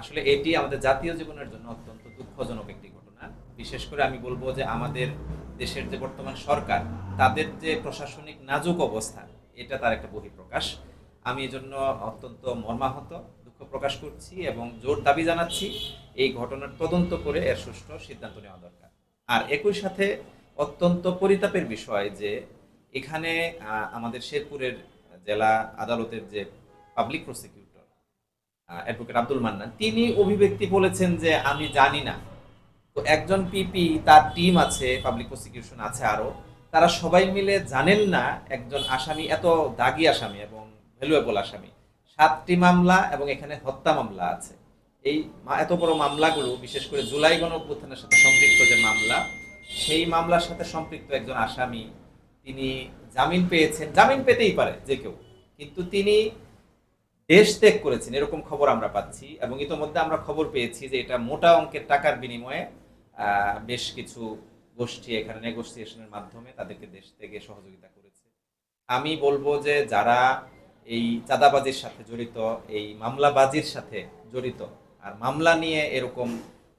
আসলে এটি আমাদের জাতীয় জীবনের জন্য অত্যন্ত দুঃখজনক একটি ঘটনা। বিশেষ করে আমি বলবো যে আমাদের দেশের যে বর্তমান সরকার, তাদের যে প্রশাসনিক নাজুক অবস্থা, এটা তার একটা বহিঃপ্রকাশ। আমি এজন্য অত্যন্ত মর্মাহত, দুঃখ প্রকাশ করছি এবং জোর দাবি জানাচ্ছি এই ঘটনার তদন্ত করে এর সুষ্ঠু সিদ্ধান্ত নেওয়া দরকার। আর একই সাথে অত্যন্ত পরিতাপের বিষয় যে এখানে আমাদের শেরপুরের জেলা আদালতের যে public prosecutor advocate Abdul Mannan, তিনি অভিব্যক্তি বলেছেন যে আমি জানি না। তো একজন পিপি, তার টিম আছে, পাবলিক প্রসিকিউশন আছে আরো, তারা সবাই মিলে জানেন না একজন আসামি এত দাগী আসামি এবং ভ্যালুয়েবল আসামি, 7টি মামলা এবং এখানে হত্যা মামলা আছে। এই এত বড় মামলাগুলো, বিশেষ করে জুলাই গণঅভ্যুত্থানের সাথে সম্পৃক্ত যে মামলা, সেই মামলার সাথে সম্পৃক্ত একজন আসামি, তিনি জামিন পেয়েছেন, জামিন পেতেই পারে যে কেউ, কিন্তু তিনি দেশ ত্যাগ করেছেন এরকম খবর আমরা পাচ্ছি। এবং ইতোমধ্যে আমরা খবর পেয়েছি যে এটা মোটা অঙ্কের টাকার বিনিময়ে বেশ কিছু গোষ্ঠী এখানে নেগোসিয়েশনের মাধ্যমে তাদেরকে দেশ থেকে সহযোগিতা করেছে। আমি বলবো যে যারা এই চাঁদাবাজির সাথে জড়িত, এই মামলাবাজির সাথে জড়িত, আর মামলা নিয়ে এরকম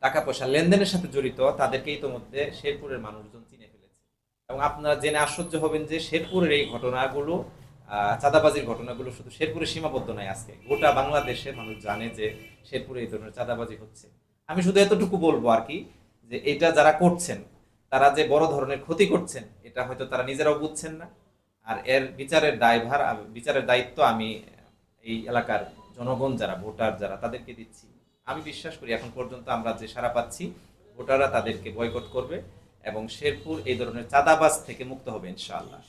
টাকা পয়সা লেনদেনের সাথে জড়িত, তাদেরকে ইতোমধ্যে শেরপুরের মানুষজন চিনে ফেলেছে। এবং আপনারা জেনে আশ্চর্য হবেন যে শেরপুরের এই ঘটনাগুলো, চাঁদাবাজির ঘটনাগুলো শুধু শেরপুরে সীমাবদ্ধ নয়, আজকে গোটা বাংলাদেশে মানুষ জানে যে শেরপুরে এই ধরনের চাঁদাবাজি হচ্ছে। আমি শুধু এতটুকু বলবো আর কি, যে এটা যারা করছেন, তারা যে বড় ধরনের ক্ষতি করছেন, এটা হয়তো তারা নিজেরাও বুঝছেন না। আর এর বিচারের দায়ভার, বিচারের দায়িত্ব আমি এই এলাকার জনগণ যারা, ভোটার যারা, তাদেরকে দিচ্ছি। আমি বিশ্বাস করি এখন পর্যন্ত আমরা যে সাড়া পাচ্ছি, ভোটাররা তাদেরকে বয়কট করবে এবং শেরপুর এই ধরনের চাঁদাবাজ থেকে মুক্ত হবে ইনশাআল্লাহ।